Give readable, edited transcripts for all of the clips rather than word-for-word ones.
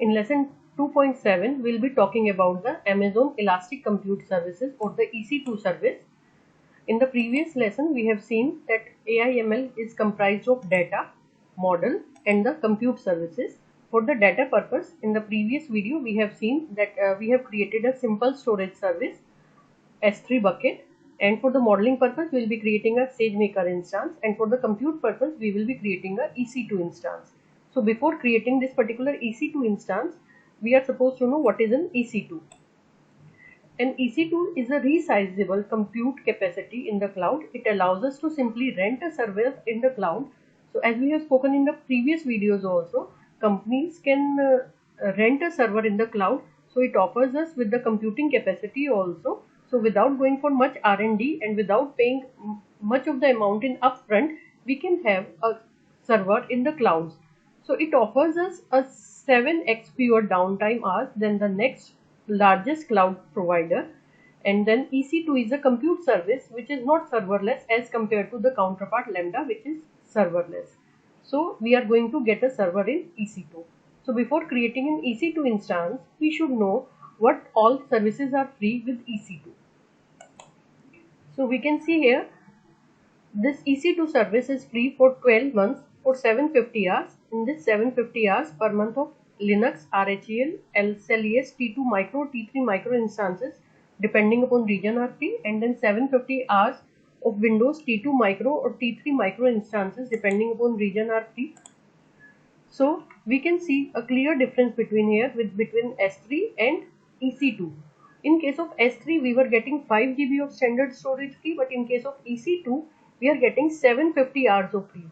In lesson 2.7, we'll be talking about the Amazon Elastic Compute Services or the EC2 service. In the previous lesson, we have seen that AIML is comprised of data, model and the compute services. For the data purpose, in the previous video, we have seen that we have created a simple storage service, S3 bucket, and for the modeling purpose, we will be creating a SageMaker instance, and for the compute purpose, we will be creating a EC2 instance. So before creating this particular EC2 instance, we are supposed to know what is an EC2. An EC2 is a resizable compute capacity in the cloud. It allows us to simply rent a server in the cloud. So as we have spoken in the previous videos also, companies can rent a server in the cloud. So it offers us with the computing capacity also. So without going for much R&D and without paying much of the amount in upfront, we can have a server in the clouds. So it offers us a 7x fewer downtime hours than the next largest cloud provider. And then EC2 is a compute service which is not serverless as compared to the counterpart Lambda, which is serverless. So we are going to get a server in EC2. So before creating an EC2 instance, we should know what all services are free with EC2. So we can see here, this EC2 service is free for 12 months for 750 hours. In this 750 hours per month of Linux, RHEL, LCLES, T2 micro, T3 micro instances depending upon region are free, and then 750 hours of Windows T2 micro or T3 micro instances depending upon region are free. So we can see a clear difference between S3 and EC2. In case of S3, we were getting 5 GB of standard storage free, but in case of EC2, we are getting 750 hours of free.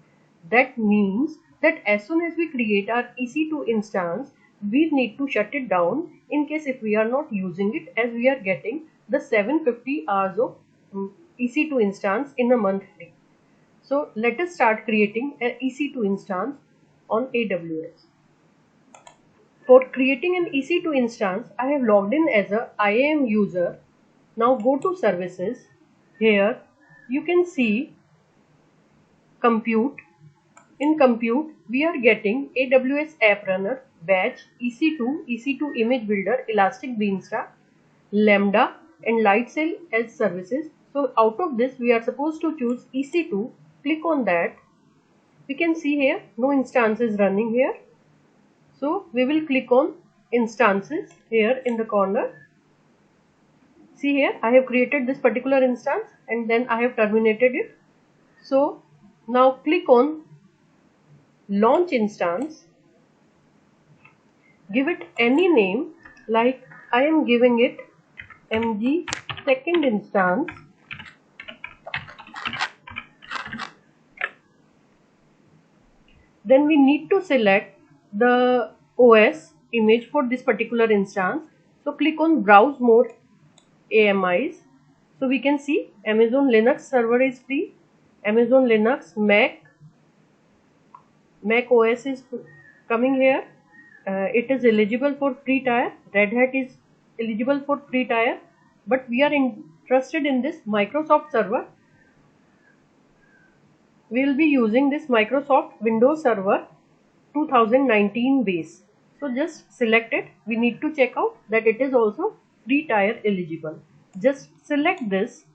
That means that as soon as we create our EC2 instance, we need to shut it down in case if we are not using it, as we are getting the 750 hours of EC2 instance in a month free. So let us start creating an EC2 instance on AWS. For creating an EC2 instance, I have logged in as a IAM user. Now go to services. Here you can see compute. In compute, we are getting AWS App Runner, Batch, EC2, EC2 Image Builder, Elastic Beanstalk, Lambda and Lightsail as services. So out of this, we are supposed to choose EC2. Click on that. We can see here no instance is running here. So we will click on instances here in the corner. See here, I have created this particular instance and then I have terminated it. So now click on launch instance. Give it any name, like I am giving it MG second instance. Then we need to select the OS image for this particular instance. So click on browse more AMIs. So we can see Amazon Linux server is free, Amazon Linux, Mac OS is coming here. It is eligible for free tier. Red Hat is eligible for free tier, but we are interested in this Microsoft server. We will be using this Microsoft Windows Server 2019 base. So just select it. We need to check out that it is also free tier eligible. Just select this.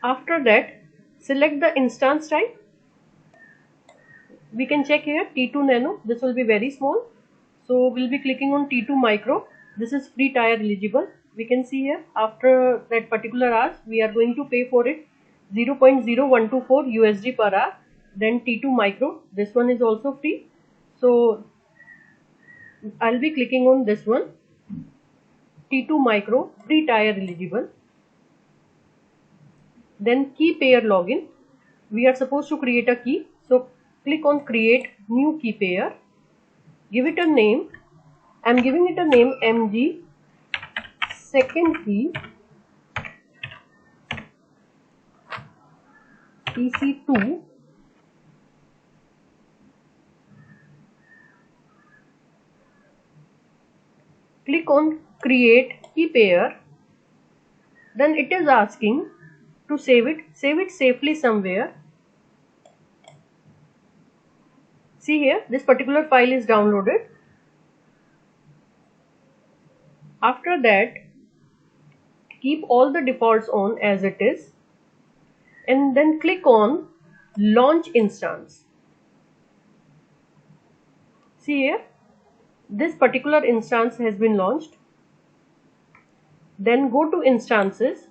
After that, select the instance type. We can check here T2 Nano. This will be very small. So we'll be clicking on T2 Micro. This is free tier eligible. We can see here after that particular hours, we are going to pay for it 0.0124 USD per hour. Then T2 Micro. This one is also free. So I'll be clicking on this one. T2 Micro, free tier eligible. Then key pair login. We are supposed to create a key. So click on create new key pair. Give it a name. I am giving it a name MG second key EC2. Click on create key pair. Then it is asking to save it safely somewhere. See here, this particular file is downloaded. After that, keep all the defaults on as it is and then click on launch instance. See here, this particular instance has been launched. Then go to instances.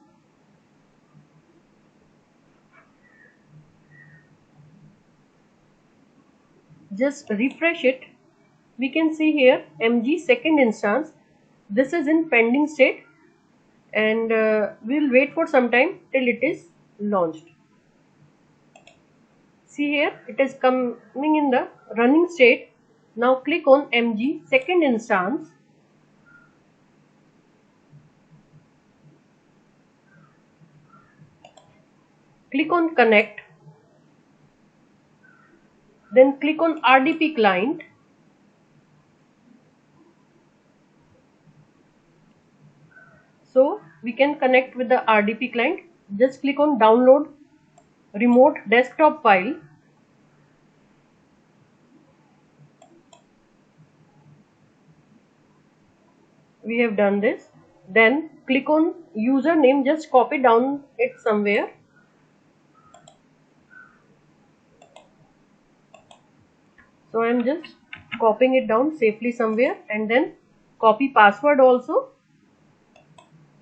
Just refresh it. We can see here MG second instance. This is in pending state and we'll wait for some time till it is launched. See here, it is coming in the running state. Now click on MG second instance. Click on connect. Then click on RDP client. So we can connect with the RDP client. Just click on download remote desktop file. We have done this. Then click on username, just copy down it somewhere. So I am just copying it down safely somewhere and then copy password also.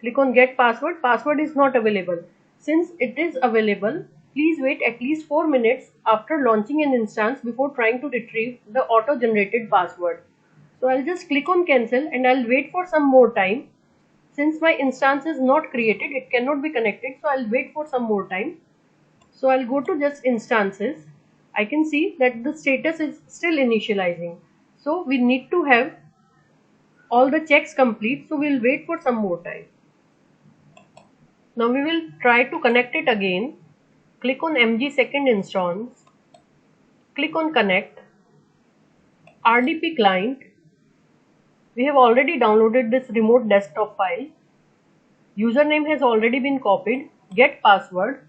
Click on get password. Password is not available. Since it is available, please wait at least 4 minutes after launching an instance before trying to retrieve the auto-generated password. So I'll just click on cancel and I'll wait for some more time. Since my instance is not created, it cannot be connected. So I'll wait for some more time. So I'll go to just instances. I can see that the status is still initializing. So we need to have all the checks complete. So we'll wait for some more time. Now we will try to connect it again. Click on MG second instance. Click on connect. RDP client. We have already downloaded this remote desktop file. Username has already been copied. Get password.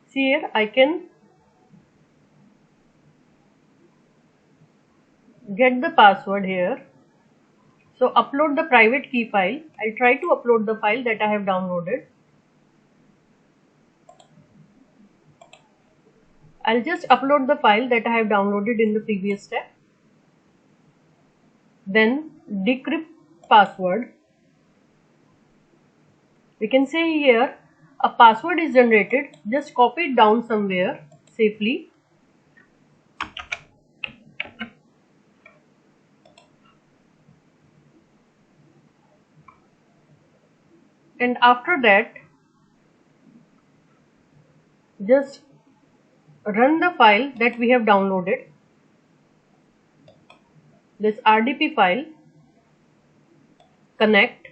See here, I can get the password here. So upload the private key file. I'll try to upload the file that I have downloaded. I'll just upload the file that I have downloaded in the previous step. Then decrypt password. We can say here a password is generated. Just copy it down somewhere safely. And after that, just run the file that we have downloaded. This RDP file. Connect.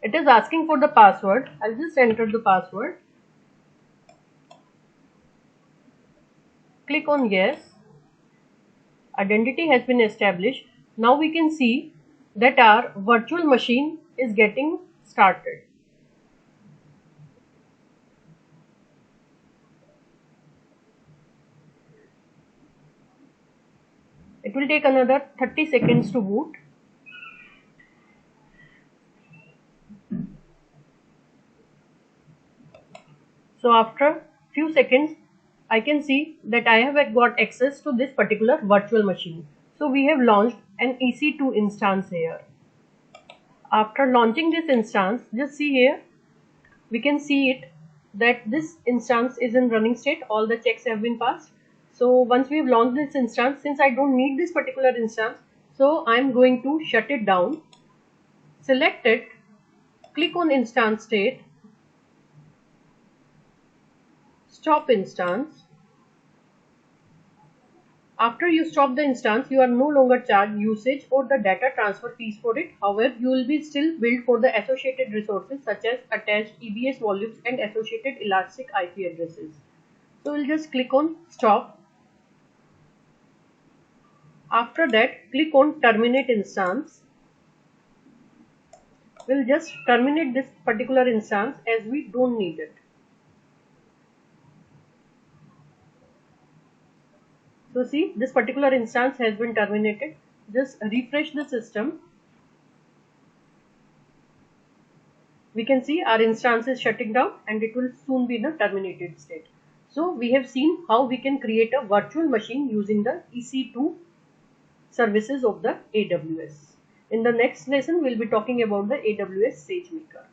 It is asking for the password. I'll just enter the password. Click on yes. Identity has been established. Now we can see that our virtual machine is getting started. It will take another 30 seconds to boot. So after few seconds, I can see that I have got access to this particular virtual machine. So we have launched an EC2 instance here. After launching this instance, just see here, we can see it that this instance is in running state. All the checks have been passed. So once we have launched this instance, since I don't need this particular instance, so I'm going to shut it down. Select it, click on instance state, stop instance. After you stop the instance, you are no longer charged usage or the data transfer fees for it. However, you will be still billed for the associated resources such as attached EBS volumes and associated elastic IP addresses. So we'll just click on stop. After that, click on terminate instance. We'll just terminate this particular instance as we don't need it. So see, this particular instance has been terminated. Just refresh the system. We can see our instance is shutting down and it will soon be in a terminated state. So we have seen how we can create a virtual machine using the EC2 services of the AWS. In the next lesson, we will be talking about the AWS SageMaker.